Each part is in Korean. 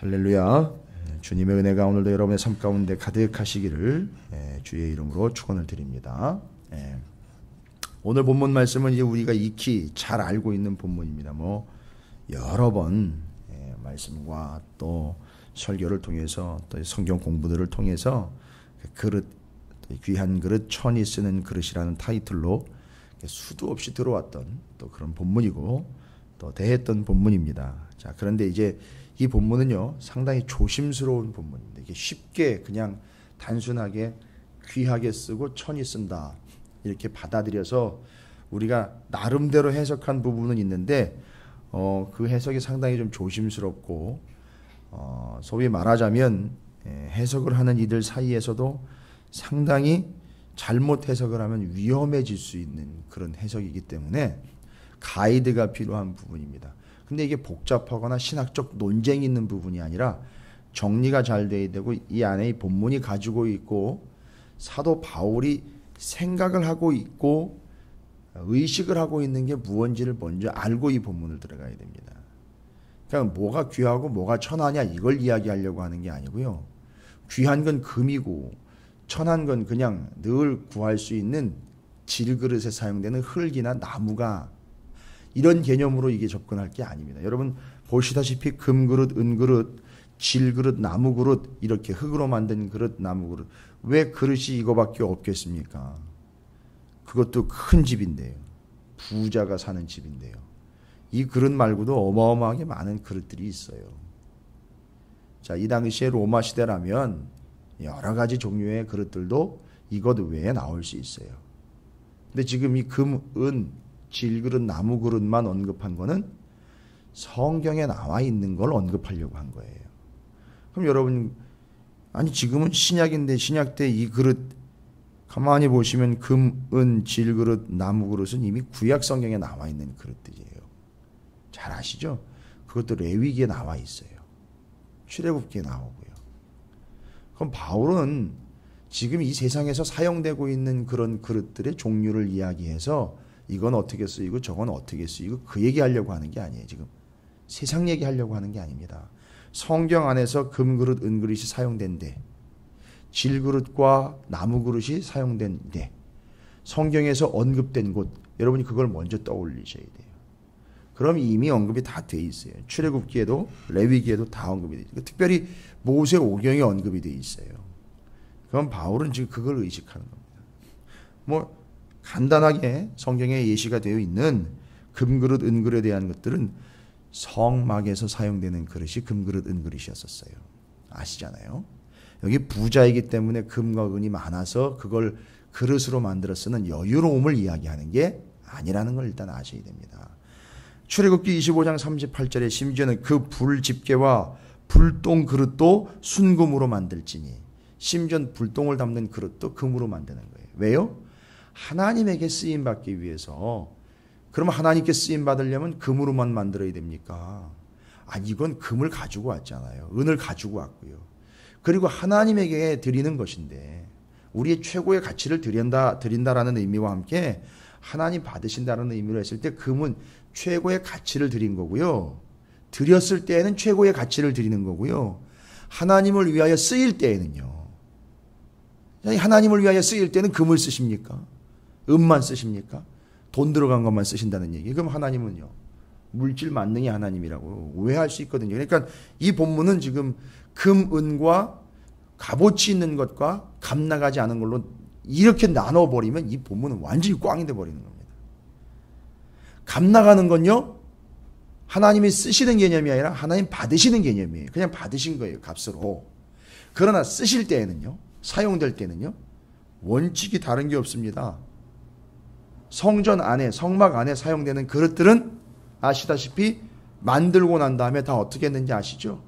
할렐루야. 주님의 은혜가 오늘도 여러분의 삶 가운데 가득하시기를 주의 이름으로 축원을 드립니다. 오늘 본문 말씀은 이제 우리가 익히 잘 알고 있는 본문입니다. 여러 번 말씀과 또 설교를 통해서 또 성경 공부들을 통해서 그릇, 귀한 그릇 천이 쓰는 그릇이라는 타이틀로 수도 없이 들어왔던 또 그런 본문이고 또 대했던 본문입니다. 자, 그런데 이제 이 본문은요 상당히 조심스러운 본문입니다. 이게 쉽게 그냥 단순하게 귀하게 쓰고 천이 쓴다 이렇게 받아들여서 우리가 나름대로 해석한 부분은 있는데 그 해석이 상당히 좀 조심스럽고 소위 말하자면 해석을 하는 이들 사이에서도 상당히 잘못 해석을 하면 위험해질 수 있는 그런 해석이기 때문에 가이드가 필요한 부분입니다. 근데 이게 복잡하거나 신학적 논쟁이 있는 부분이 아니라 정리가 잘 돼야 되고 이 안에 이 본문이 가지고 있고 사도 바울이 생각을 하고 있고 의식을 하고 있는 게 무언지를 먼저 알고 이 본문을 들어가야 됩니다. 그러니까 뭐가 귀하고 뭐가 천하냐 이걸 이야기하려고 하는 게 아니고요. 귀한 건 금이고 천한 건 그냥 늘 구할 수 있는 질그릇에 사용되는 흙이나 나무가 이런 개념으로 이게 접근할 게 아닙니다. 여러분 보시다시피 금그릇, 은그릇, 질그릇, 나무그릇 이렇게 흙으로 만든 그릇, 나무그릇 왜 그릇이 이거밖에 없겠습니까? 그것도 큰 집인데요. 부자가 사는 집인데요. 이 그릇 말고도 어마어마하게 많은 그릇들이 있어요. 자, 이 당시에 로마 시대라면 여러 가지 종류의 그릇들도 이것 외에 나올 수 있어요. 근데 지금 이 금, 은, 질그릇, 나무그릇만 언급한 거는 성경에 나와 있는 걸 언급하려고 한 거예요. 그럼 여러분, 아니 지금은 신약인데 신약 때 이 그릇 가만히 보시면 금, 은, 질그릇, 나무그릇은 이미 구약 성경에 나와 있는 그릇들이에요. 잘 아시죠? 그것도 레위기에 나와 있어요. 출애굽기에 나오고요. 그럼 바울은 지금 이 세상에서 사용되고 있는 그런 그릇들의 종류를 이야기해서 이건 어떻게 쓰이고 저건 어떻게 쓰이고 그 얘기하려고 하는 게 아니에요. 지금 세상 얘기하려고 하는 게 아닙니다. 성경 안에서 금그릇, 은그릇이 사용된대. 질그릇과 나무그릇이 사용된대. 성경에서 언급된 곳 여러분이 그걸 먼저 떠올리셔야 돼요. 그럼 이미 언급이 다 돼 있어요. 출애굽기에도 레위기에도 다 언급이 돼 있어요. 특별히 모세오경에 언급이 돼 있어요. 그럼 바울은 지금 그걸 의식하는 겁니다. 간단하게 성경에 예시가 되어 있는 금그릇, 은그릇에 대한 것들은 성막에서 사용되는 그릇이 금그릇, 은그릇이었었어요. 아시잖아요. 여기 부자이기 때문에 금과 은이 많아서 그걸 그릇으로 만들어 쓰는 여유로움을 이야기하는 게 아니라는 걸 일단 아셔야 됩니다. 출애굽기 25장 38절에 심지어는 그 불집게와 불똥 그릇도 순금으로 만들지니 심지어 불똥을 담는 그릇도 금으로 만드는 거예요. 왜요? 하나님에게 쓰임 받기 위해서. 그럼 하나님께 쓰임 받으려면 금으로만 만들어야 됩니까? 이건 금을 가지고 왔잖아요. 은을 가지고 왔고요. 그리고 하나님에게 드리는 것인데 우리의 최고의 가치를 드린다라는 의미와 함께 하나님 받으신다는 의미로 했을 때 금은 최고의 가치를 드린 거고요. 드렸을 때에는 최고의 가치를 드리는 거고요. 하나님을 위하여 쓰일 때에는요. 하나님을 위하여 쓰일 때는 금을 쓰십니까? 은만 쓰십니까? 돈 들어간 것만 쓰신다는 얘기. 그럼 하나님은요. 물질 만능이 하나님이라고 오해할 수 있거든요. 그러니까 이 본문은 지금 금, 은과 값어치 있는 것과 값 나가지 않은 걸로 이렇게 나눠버리면 이 본문은 완전히 꽝이 돼버리는 겁니다. 값 나가는 건요. 하나님이 쓰시는 개념이 아니라 하나님 받으시는 개념이에요. 그냥 받으신 거예요. 값으로. 그러나 쓰실 때에는요. 사용될 때는요. 원칙이 다른 게 없습니다. 성전 안에 성막 안에 사용되는 그릇들은 아시다시피 만들고 난 다음에 다 어떻게 했는지 아시죠?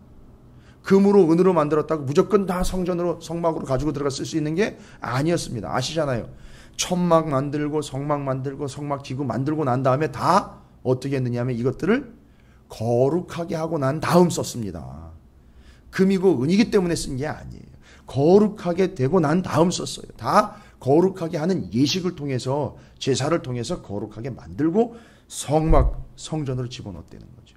금으로 은으로 만들었다고 무조건 다 성전으로 성막으로 가지고 들어가 쓸 수 있는 게 아니었습니다. 아시잖아요. 천막 만들고 성막 만들고 성막 기구 만들고 난 다음에 다 어떻게 했느냐 하면 이것들을 거룩하게 하고 난 다음 썼습니다. 금이고 은이기 때문에 쓴 게 아니에요. 거룩하게 되고 난 다음 썼어요. 다 거룩하게 하는 예식을 통해서 제사를 통해서 거룩하게 만들고 성막 성전으로 집어넣었다는 거죠.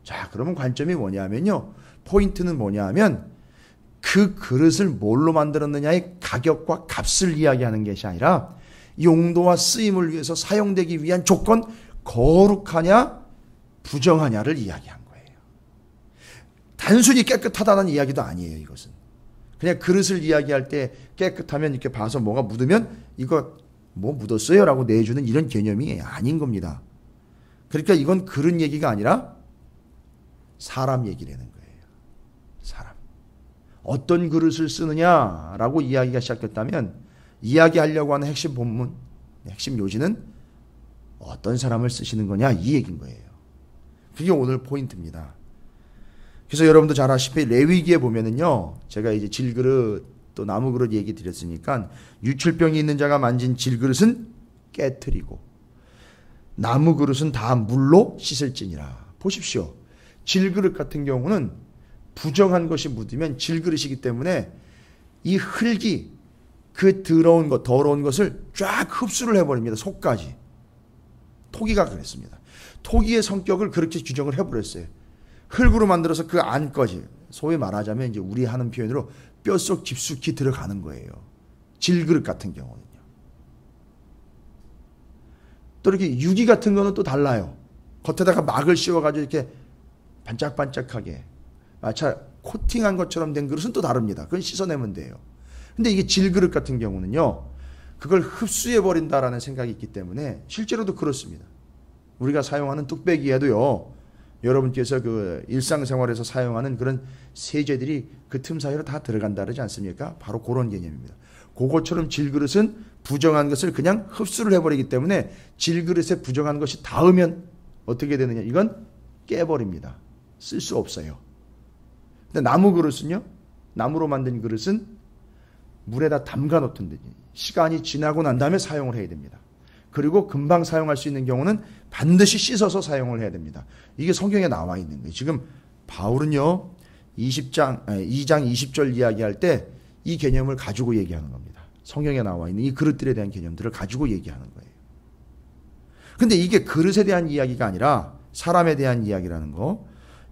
자, 그러면 관점이 뭐냐면요. 포인트는 뭐냐면 그 그릇을 뭘로 만들었느냐의 가격과 값을 이야기하는 것이 아니라 용도와 쓰임을 위해서 사용되기 위한 조건, 거룩하냐 부정하냐를 이야기한 거예요. 단순히 깨끗하다는 이야기도 아니에요. 이것은 그냥 그릇을 이야기할 때 깨끗하면 이렇게 봐서 뭐가 묻으면 이거 뭐 묻었어요 라고 내주는 이런 개념이 아닌 겁니다. 그러니까 이건 그릇 얘기가 아니라 사람 얘기라는 거예요. 사람. 어떤 그릇을 쓰느냐라고 이야기가 시작됐다면 이야기하려고 하는 핵심 본문, 핵심 요지는 어떤 사람을 쓰시는 거냐 이 얘기인 거예요. 그게 오늘 포인트입니다. 그래서 여러분도 잘 아시다시피 레위기에 보면은요, 제가 이제 질그릇 또 나무 그릇 얘기 드렸으니까 유출병이 있는 자가 만진 질그릇은 깨트리고 나무 그릇은 다 물로 씻을지니라. 보십시오. 질그릇 같은 경우는 부정한 것이 묻으면 질그릇이기 때문에 이 흙이 그 더러운 것을 쫙 흡수를 해버립니다. 속까지. 토기가 그랬습니다. 토기의 성격을 그렇게 규정을 해버렸어요. 흙으로 만들어서 그 안까지, 소위 말하자면 이제 우리 하는 표현으로 뼛속 깊숙이 들어가는 거예요. 질그릇 같은 경우는요. 또 이렇게 유기 같은 거는 또 달라요. 겉에다가 막을 씌워가지고 이렇게 반짝반짝하게 마차 코팅한 것처럼 된 그릇은 또 다릅니다. 그건 씻어내면 돼요. 근데 이게 질그릇 같은 경우는요, 그걸 흡수해버린다라는 생각이 있기 때문에 실제로도 그렇습니다. 우리가 사용하는 뚝배기에도요, 여러분께서 그 일상생활에서 사용하는 그런 세제들이 그 틈 사이로 다 들어간다 그러지 않습니까? 바로 그런 개념입니다. 그것처럼 질그릇은 부정한 것을 그냥 흡수를 해버리기 때문에 질그릇에 부정한 것이 닿으면 어떻게 되느냐? 이건 깨버립니다. 쓸 수 없어요. 근데 나무 그릇은요, 나무로 만든 그릇은 물에다 담가 놓던지 시간이 지나고 난 다음에 사용을 해야 됩니다. 그리고 금방 사용할 수 있는 경우는 반드시 씻어서 사용을 해야 됩니다. 이게 성경에 나와 있는 거예요. 지금 바울은요, 2장 20절 이야기할 때 이 개념을 가지고 얘기하는 겁니다. 성경에 나와 있는 이 그릇들에 대한 개념들을 가지고 얘기하는 거예요. 근데 이게 그릇에 대한 이야기가 아니라 사람에 대한 이야기라는 거.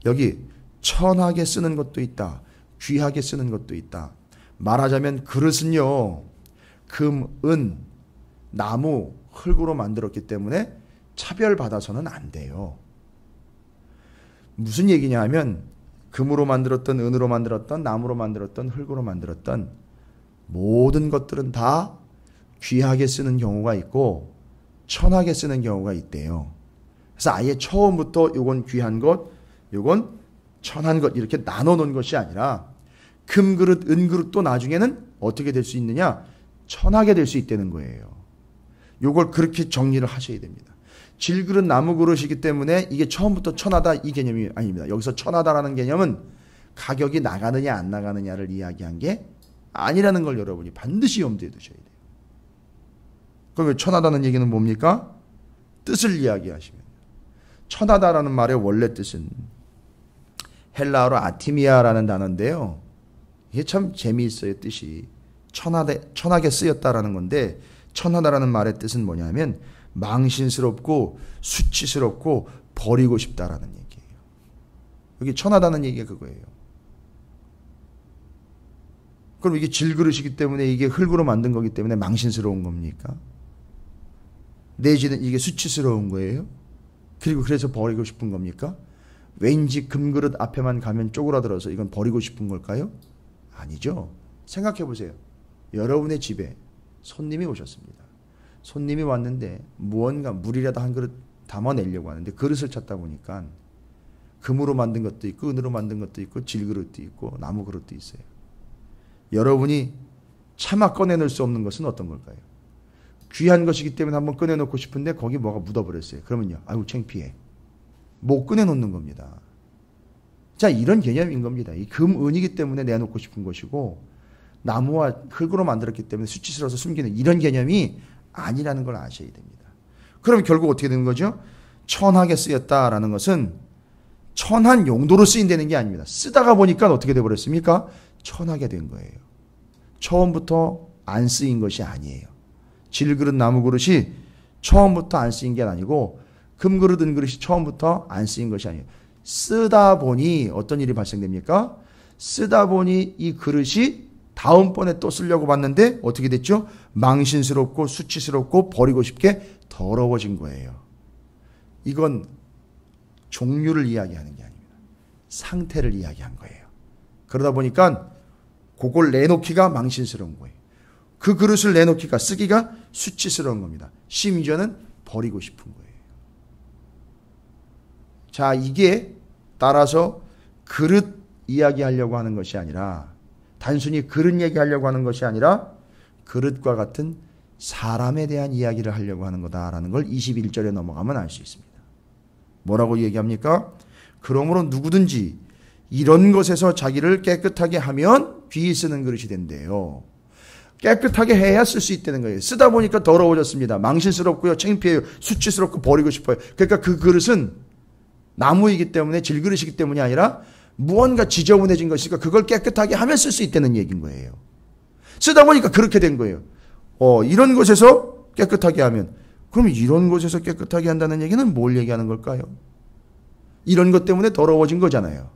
여기 천하게 쓰는 것도 있다. 귀하게 쓰는 것도 있다. 말하자면 그릇은요, 금, 은, 나무, 흙으로 만들었기 때문에 차별받아서는 안 돼요. 무슨 얘기냐 하면 금으로 만들었던, 은으로 만들었던, 나무로 만들었던, 흙으로 만들었던 모든 것들은 다 귀하게 쓰는 경우가 있고 천하게 쓰는 경우가 있대요. 그래서 아예 처음부터 요건 귀한 것, 요건 천한 것 이렇게 나눠 놓은 것이 아니라 금그릇, 은그릇도 나중에는 어떻게 될 수 있느냐? 천하게 될 수 있다는 거예요. 요걸 그렇게 정리를 하셔야 됩니다. 질그릇 나무 그릇이기 때문에 이게 처음부터 천하다 이 개념이 아닙니다. 여기서 천하다라는 개념은 가격이 나가느냐 안 나가느냐를 이야기한 게 아니라는 걸 여러분이 반드시 염두에 두셔야 돼요. 그럼 천하다는 얘기는 뭡니까? 뜻을 이야기하시면 천하다라는 말의 원래 뜻은 헬라어로 아티미아라는 단어인데요. 이게 참 재미있어요. 뜻이 천하게 쓰였다라는 건데 천하다라는 말의 뜻은 뭐냐면 망신스럽고 수치스럽고 버리고 싶다라는 얘기예요. 여기 천하다는 얘기가 그거예요. 그럼 이게 질그릇이기 때문에 이게 흙으로 만든 거기 때문에 망신스러운 겁니까? 내지는 이게 수치스러운 거예요? 그리고 그래서 버리고 싶은 겁니까? 왠지 금그릇 앞에만 가면 쪼그라들어서 이건 버리고 싶은 걸까요? 아니죠. 생각해 보세요. 여러분의 집에 손님이 오셨습니다. 손님이 왔는데 무언가 물이라도 한 그릇 담아내려고 하는데 그릇을 찾다 보니까 금으로 만든 것도 있고 은으로 만든 것도 있고 질그릇도 있고 나무 그릇도 있어요. 여러분이 차마 꺼내놓을 수 없는 것은 어떤 걸까요? 귀한 것이기 때문에 한번 꺼내놓고 싶은데 거기 뭐가 묻어버렸어요. 그러면요, 아이고 창피해. 못 꺼내놓는 겁니다. 자, 이런 개념인 겁니다. 이 금, 은이기 때문에 내놓고 싶은 것이고 나무와 흙으로 만들었기 때문에 수치스러워서 숨기는 이런 개념이 아니라는 걸 아셔야 됩니다. 그럼 결국 어떻게 되는 거죠? 천하게 쓰였다라는 것은 천한 용도로 쓰인다는 게 아닙니다. 쓰다가 보니까 어떻게 되어버렸습니까? 천하게 된 거예요. 처음부터 안 쓰인 것이 아니에요. 질그릇 나무 그릇이 처음부터 안 쓰인 게 아니고 금그릇 은 그릇이 처음부터 안 쓰인 것이 아니에요. 쓰다 보니 어떤 일이 발생됩니까? 쓰다 보니 이 그릇이 다음번에 또 쓰려고 봤는데 어떻게 됐죠? 망신스럽고 수치스럽고 버리고 싶게 더러워진 거예요. 이건 종류를 이야기하는 게 아닙니다. 상태를 이야기한 거예요. 그러다 보니까 그걸 내놓기가 망신스러운 거예요. 그 그릇을 내놓기가, 쓰기가 수치스러운 겁니다. 심지어는 버리고 싶은 거예요. 자, 이게 따라서 그릇 이야기하려고 하는 것이 아니라, 단순히 그릇 얘기하려고 하는 것이 아니라 그릇과 같은 사람에 대한 이야기를 하려고 하는 거다라는 걸 21절에 넘어가면 알 수 있습니다. 뭐라고 얘기합니까? 그러므로 누구든지 이런 것에서 자기를 깨끗하게 하면 귀히 쓰는 그릇이 된대요. 깨끗하게 해야 쓸 수 있다는 거예요. 쓰다 보니까 더러워졌습니다. 망신스럽고요, 창피해요, 수치스럽고 버리고 싶어요. 그러니까 그 그릇은 나무이기 때문에, 질그릇이기 때문이 아니라 무언가 지저분해진 것이니까 그걸 깨끗하게 하면 쓸 수 있다는 얘기인 거예요. 쓰다 보니까 그렇게 된 거예요. 이런 곳에서 깨끗하게 하면, 그럼 이런 곳에서 깨끗하게 한다는 얘기는 뭘 얘기하는 걸까요? 이런 것 때문에 더러워진 거잖아요.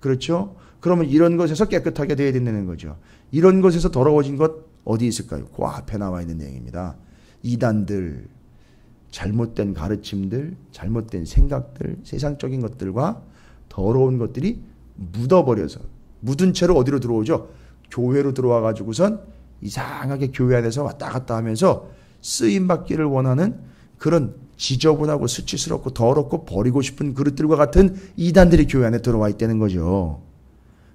그렇죠? 그러면 이런 것에서 깨끗하게 돼야 된다는 거죠. 이런 것에서 더러워진 것 어디 있을까요? 그 앞에 나와 있는 내용입니다. 이단들, 잘못된 가르침들, 잘못된 생각들, 세상적인 것들과 더러운 것들이 묻어버려서, 묻은 채로 어디로 들어오죠? 교회로 들어와 가지고선 이상하게 교회 안에서 왔다 갔다 하면서 쓰임받기를 원하는 그런 지저분하고 수치스럽고 더럽고 버리고 싶은 그릇들과 같은 이단들이 교회 안에 들어와 있다는 거죠.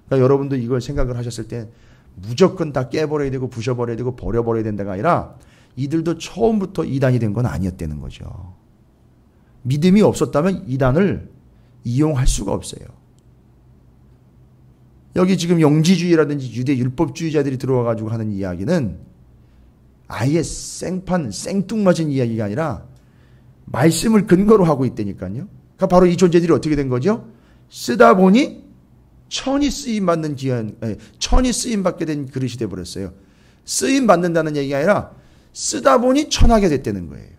그러니까 여러분도 이걸 생각을 하셨을 때 무조건 다 깨버려야 되고 부셔버려야 되고 버려버려야 된다가 아니라 이들도 처음부터 이단이 된 건 아니었다는 거죠. 믿음이 없었다면 이단을 이용할 수가 없어요. 여기 지금 영지주의라든지 유대 율법주의자들이 들어와 가지고 하는 이야기는 아예 생판, 생뚱맞은 이야기가 아니라 말씀을 근거로 하고 있다니까요. 그러니까 바로 이 존재들이 어떻게 된 거죠? 쓰다 보니 천이 쓰임받는 천이 쓰임받게 된 그릇이 되어버렸어요. 쓰임받는다는 얘기가 아니라 쓰다 보니 천하게 됐다는 거예요.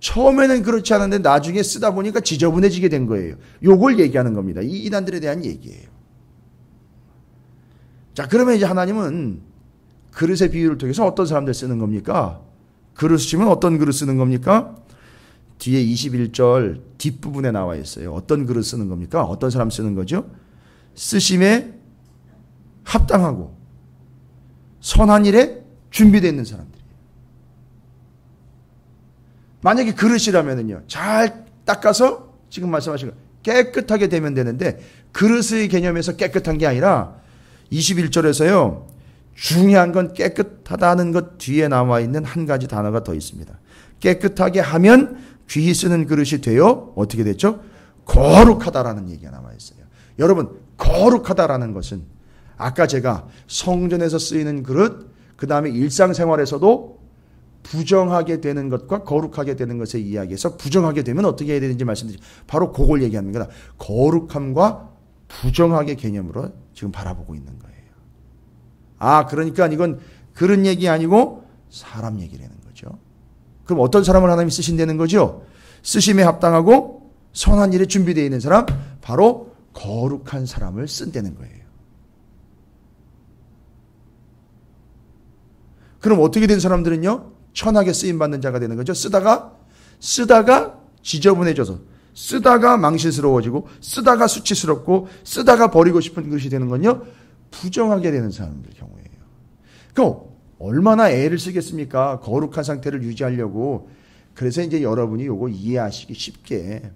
처음에는 그렇지 않은데 나중에 쓰다 보니까 지저분해지게 된 거예요. 요걸 얘기하는 겁니다. 이 이단들에 대한 얘기예요. 자, 그러면 이제 하나님은 그릇의 비유를 통해서 어떤 사람들 쓰는 겁니까? 그릇 쓰시면 어떤 그릇 쓰는 겁니까? 뒤에 21절 뒷부분에 나와 있어요. 어떤 그릇 쓰는 겁니까? 어떤 사람 쓰는 거죠? 쓰심에 합당하고 선한 일에 준비되어 있는 사람들이에요. 만약에 그릇이라면요, 잘 닦아서 지금 말씀하신 거 깨끗하게 되면 되는데, 그릇의 개념에서 깨끗한 게 아니라 21절에서요, 중요한 건 깨끗하다는 것 뒤에 나와 있는 한 가지 단어가 더 있습니다. 깨끗하게 하면 귀히 쓰는 그릇이 되어 어떻게 됐죠? 거룩하다라는 얘기가 나와 있어요. 여러분, 거룩하다라는 것은 아까 제가 성전에서 쓰이는 그릇, 그 다음에 일상생활에서도 부정하게 되는 것과 거룩하게 되는 것에 이야기해서, 부정하게 되면 어떻게 해야 되는지 말씀드리죠. 바로 그걸 얘기하는 거다. 거룩함과 부정하게 개념으로 지금 바라보고 있는 거예요. 그러니까 이건 그런 얘기 아니고 사람 얘기라는 거죠. 그럼 어떤 사람을 하나님이 쓰신다는 거죠? 쓰심에 합당하고 선한 일에 준비되어 있는 사람, 바로 거룩한 사람을 쓴다는 거예요. 그럼 어떻게 된 사람들은요? 천하게 쓰임받는 자가 되는 거죠. 쓰다가 지저분해져서, 쓰다가 망신스러워지고, 쓰다가 수치스럽고, 쓰다가 버리고 싶은 것이 되는 건요, 부정하게 되는 사람들 경우예요. 그럼 얼마나 애를 쓰겠습니까? 거룩한 상태를 유지하려고. 그래서 이제 여러분이 요거 이해하시기 쉽게,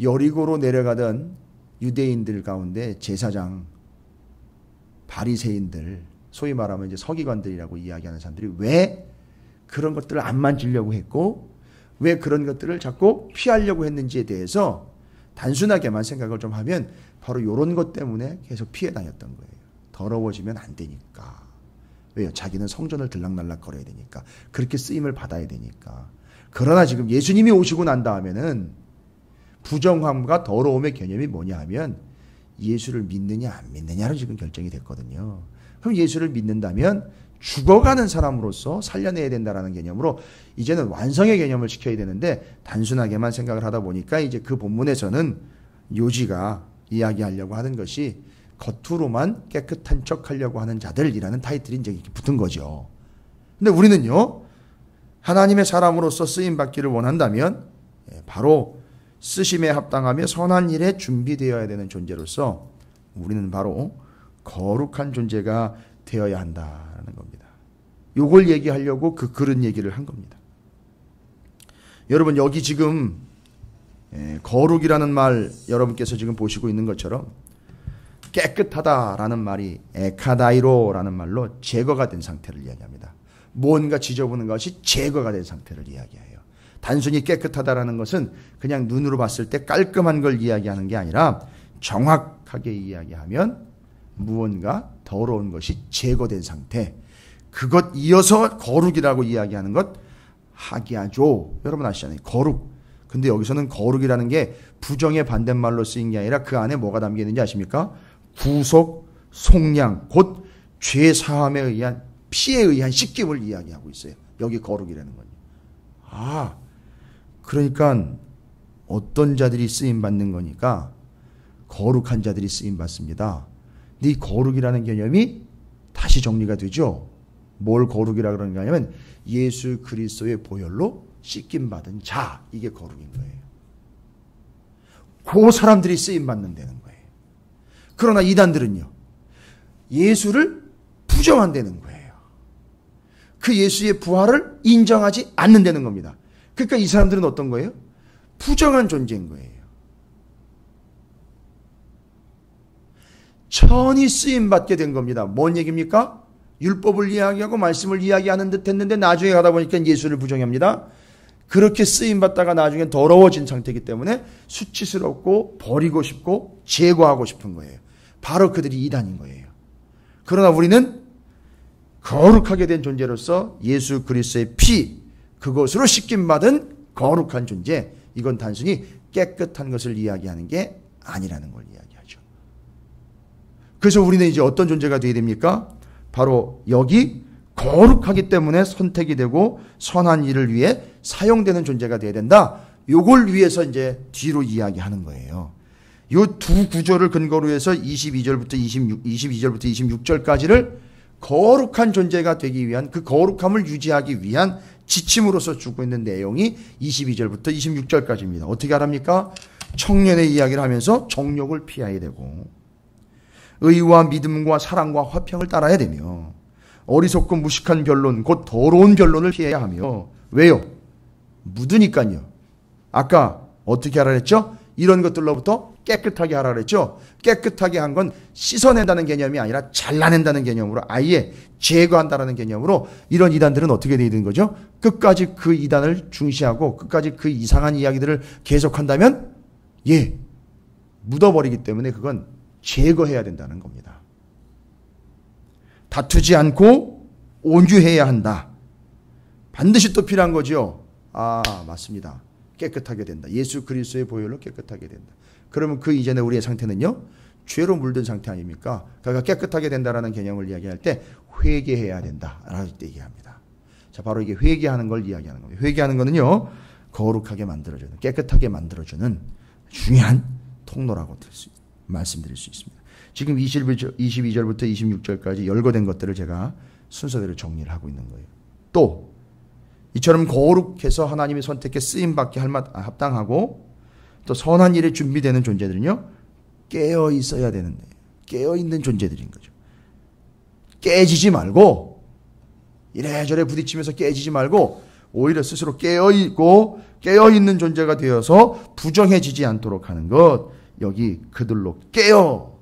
여리고로 내려가던 유대인들 가운데 제사장, 바리새인들, 소위 말하면 이제 서기관들이라고 이야기하는 사람들이 왜 그런 것들을 안 만지려고 했고, 왜 그런 것들을 자꾸 피하려고 했는지에 대해서 단순하게만 생각을 좀 하면 바로 이런 것 때문에 계속 피해 다녔던 거예요. 더러워지면 안 되니까. 왜요? 자기는 성전을 들락날락 거려야 되니까. 그렇게 쓰임을 받아야 되니까. 그러나 지금 예수님이 오시고 난 다음에는 부정함과 더러움의 개념이 뭐냐 하면 예수를 믿느냐 안 믿느냐로 지금 결정이 됐거든요. 그럼 예수를 믿는다면 죽어가는 사람으로서 살려내야 된다라는 개념으로 이제는 완성의 개념을 지켜야 되는데, 단순하게만 생각을 하다 보니까 이제 그 본문에서는 요지가 이야기하려고 하는 것이 겉으로만 깨끗한 척 하려고 하는 자들이라는 타이틀이 이제 이렇게 붙은 거죠. 근데 우리는요, 하나님의 사람으로서 쓰임받기를 원한다면 바로 쓰심에 합당하며 선한 일에 준비되어야 되는 존재로서 우리는 바로 거룩한 존재가 되어야 한다는 겁니다. 이걸 얘기하려고 그 그런 얘기를 한 겁니다. 여러분, 여기 지금 거룩이라는 말 여러분께서 지금 보시고 있는 것처럼 깨끗하다라는 말이 에카다이로라는 말로 제거가 된 상태를 이야기합니다. 뭔가 지저분한 것이 제거가 된 상태를 이야기해요. 단순히 깨끗하다라는 것은 그냥 눈으로 봤을 때 깔끔한 걸 이야기하는 게 아니라 정확하게 이야기하면 무언가 더러운 것이 제거된 상태, 그것 이어서 거룩이라고 이야기하는 것 하기야죠. 여러분 아시잖아요. 거룩. 근데 여기서는 거룩이라는 게 부정의 반대말로 쓰인 게 아니라 그 안에 뭐가 담겨 있는지 아십니까? 구속, 속량, 곧 죄사함에 의한 피에 의한 씻김을 이야기하고 있어요. 여기 거룩이라는 건. 아, 그러니까 어떤 자들이 쓰임 받는 거니까 거룩한 자들이 쓰임 받습니다. 근데 이 거룩이라는 개념이 다시 정리가 되죠. 뭘 거룩이라 그러는 게 아니면 예수 그리스도의 보혈로 씻김 받은 자, 이게 거룩인 거예요. 그 사람들이 쓰임 받는다는 거예요. 그러나 이단들은요, 예수를 부정한다는 거예요. 그 예수의 부활을 인정하지 않는다는 겁니다. 그러니까 이 사람들은 어떤 거예요? 부정한 존재인 거예요. 천히 쓰임받게 된 겁니다. 뭔 얘기입니까? 율법을 이야기하고 말씀을 이야기하는 듯 했는데 나중에 가다 보니까 예수를 부정합니다. 그렇게 쓰임받다가 나중에 더러워진 상태이기 때문에 수치스럽고 버리고 싶고 제거하고 싶은 거예요. 바로 그들이 이단인 거예요. 그러나 우리는 거룩하게 된 존재로서 예수 그리스도의 피, 그것으로 씻김받은 거룩한 존재, 이건 단순히 깨끗한 것을 이야기하는 게 아니라는 걸 이야기하죠. 그래서 우리는 이제 어떤 존재가 되어야 됩니까? 바로 여기 거룩하기 때문에 선택이 되고 선한 일을 위해 사용되는 존재가 되어야 된다. 요걸 위해서 이제 뒤로 이야기하는 거예요. 요 두 구절을 근거로 해서 22절부터 26절까지를 거룩한 존재가 되기 위한, 그 거룩함을 유지하기 위한 지침으로서 주고 있는 내용이 22절부터 26절까지입니다. 어떻게 하랍니까? 청년의 이야기를 하면서 정욕을 피해야 되고, 의와 믿음과 사랑과 화평을 따라야 되며, 어리석고 무식한 변론, 곧 더러운 변론을 피해야 하며. 왜요? 묻으니까요. 아까 어떻게 하라 그랬죠? 이런 것들로부터 깨끗하게 하라 그랬죠? 깨끗하게 한 건 씻어낸다는 개념이 아니라 잘라낸다는 개념으로, 아예 제거한다는 개념으로 이런 이단들은 어떻게 되어 있는 거죠? 끝까지 그 이단을 중시하고 끝까지 그 이상한 이야기들을 계속한다면 묻어버리기 때문에 그건 제거해야 된다는 겁니다. 다투지 않고 온유해야 한다. 반드시 또 필요한 거죠. 아, 맞습니다. 깨끗하게 된다. 예수 그리스도의 보혈로 깨끗하게 된다. 그러면 그 이전에 우리의 상태는요, 죄로 물든 상태 아닙니까? 그러니까 깨끗하게 된다라는 개념을 이야기할 때 회개해야 된다라고 얘기합니다. 자, 바로 이게 회개하는 걸 이야기하는 겁니다. 회개하는 거는요, 거룩하게 만들어주는, 깨끗하게 만들어주는 중요한 통로라고 말씀드릴 수 있습니다. 지금 22절부터 26절까지 열거된 것들을 제가 순서대로 정리를 하고 있는 거예요. 또 이처럼 거룩해서 하나님이 선택해 쓰임받게 합당하고 또 선한 일에 준비되는 존재들은요, 깨어 있어야 되는데, 깨어 있는 존재들인 거죠. 깨지지 말고, 이래저래 부딪히면서 깨지지 말고 오히려 스스로 깨어 있고 깨어 있는 존재가 되어서 부정해지지 않도록 하는 것, 여기 그들로 깨어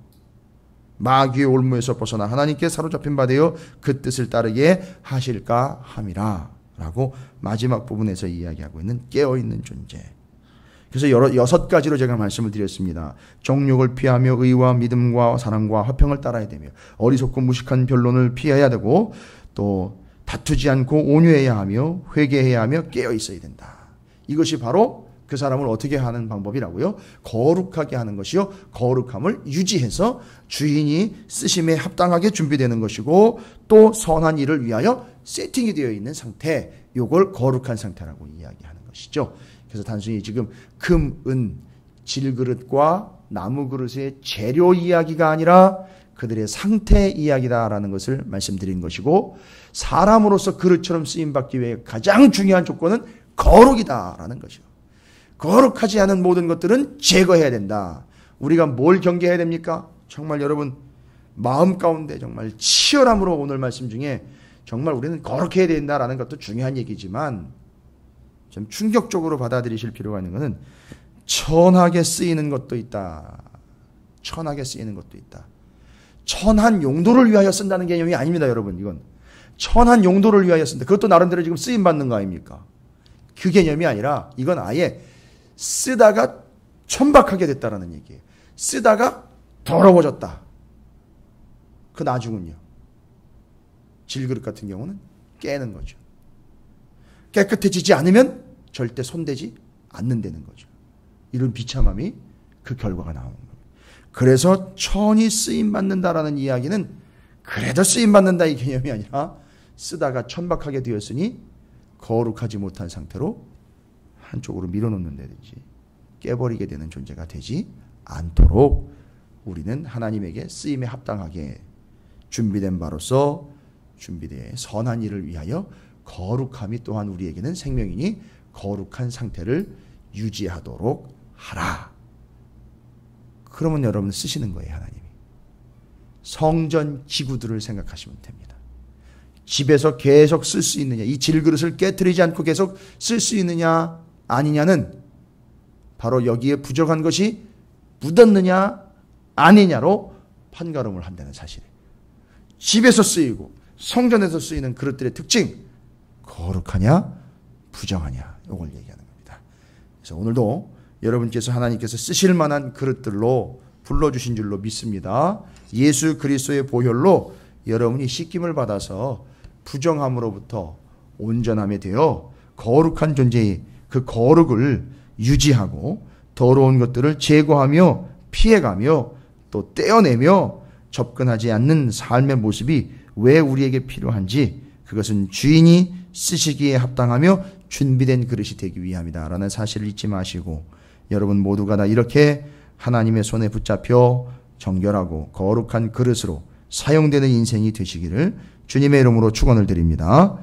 마귀의 올무에서 벗어나 하나님께 사로잡힌 바 되어 그 뜻을 따르게 하실까 함이라 라고 마지막 부분에서 이야기하고 있는 깨어있는 존재. 그래서 6가지로 제가 말씀을 드렸습니다. 정욕을 피하며 의와 믿음과 사랑과 화평을 따라야 되며, 어리석고 무식한 변론을 피해야 되고, 또 다투지 않고 온유해야 하며 회개해야 하며 깨어 있어야 된다. 이것이 바로 그 사람을 어떻게 하는 방법이라고요? 거룩하게 하는 것이요, 거룩함을 유지해서 주인이 쓰심에 합당하게 준비되는 것이고, 또 선한 일을 위하여 세팅이 되어 있는 상태, 요걸 거룩한 상태라고 이야기하는 것이죠. 그래서 단순히 지금 금, 은, 질그릇과 나무 그릇의 재료 이야기가 아니라 그들의 상태 이야기다라는 것을 말씀드린 것이고, 사람으로서 그릇처럼 쓰임받기 위해 가장 중요한 조건은 거룩이다라는 것이요. 거룩하지 않은 모든 것들은 제거해야 된다. 우리가 뭘 경계해야 됩니까? 정말 여러분 마음 가운데 정말 치열함으로 오늘 말씀 중에 정말 우리는 거룩해야 된다라는 것도 중요한 얘기지만, 좀 충격적으로 받아들이실 필요가 있는 것은 천하게 쓰이는 것도 있다. 천하게 쓰이는 것도 있다. 천한 용도를 위하여 쓴다는 개념이 아닙니다, 여러분. 이건 천한 용도를 위하여 쓴다. 그것도 나름대로 지금 쓰임 받는 거 아닙니까? 그 개념이 아니라 이건 아예 쓰다가 천박하게 됐다라는 얘기예요. 쓰다가 더러워졌다. 그 나중은요. 질그릇 같은 경우는 깨는 거죠. 깨끗해지지 않으면 절대 손대지 않는다는 거죠. 이런 비참함이 그 결과가 나오는 겁니다. 그래서 천이 쓰임받는다라는 이야기는 그래도 쓰임받는다 이 개념이 아니라 쓰다가 천박하게 되었으니 거룩하지 못한 상태로 한쪽으로 밀어놓는다든지 깨버리게 되는 존재가 되지 않도록 우리는 하나님에게 쓰임에 합당하게 준비된 바로서 준비된 선한 일을 위하여 거룩함이 또한 우리에게는 생명이니 거룩한 상태를 유지하도록 하라. 그러면 여러분 쓰시는 거예요, 하나님이. 성전 기구들을 생각하시면 됩니다. 집에서 계속 쓸 수 있느냐, 이 질그릇을 깨트리지 않고 계속 쓸 수 있느냐 아니냐는 바로 여기에 부족한 것이 묻었느냐 아니냐로 판가름을 한다는 사실이에요. 집에서 쓰이고 성전에서 쓰이는 그릇들의 특징, 거룩하냐 부정하냐, 이걸 얘기하는 겁니다. 그래서 오늘도 여러분께서 하나님께서 쓰실 만한 그릇들로 불러주신 줄로 믿습니다. 예수 그리스도의 보혈로 여러분이 씻김을 받아서 부정함으로부터 온전함에 되어 거룩한 존재의 그 거룩을 유지하고 더러운 것들을 제거하며 피해가며 또 떼어내며 접근하지 않는 삶의 모습이 왜 우리에게 필요한지, 그것은 주인이 쓰시기에 합당하며 준비된 그릇이 되기 위함이다 라는 사실을 잊지 마시고, 여러분 모두가 다 이렇게 하나님의 손에 붙잡혀 정결하고 거룩한 그릇으로 사용되는 인생이 되시기를 주님의 이름으로 축원을 드립니다.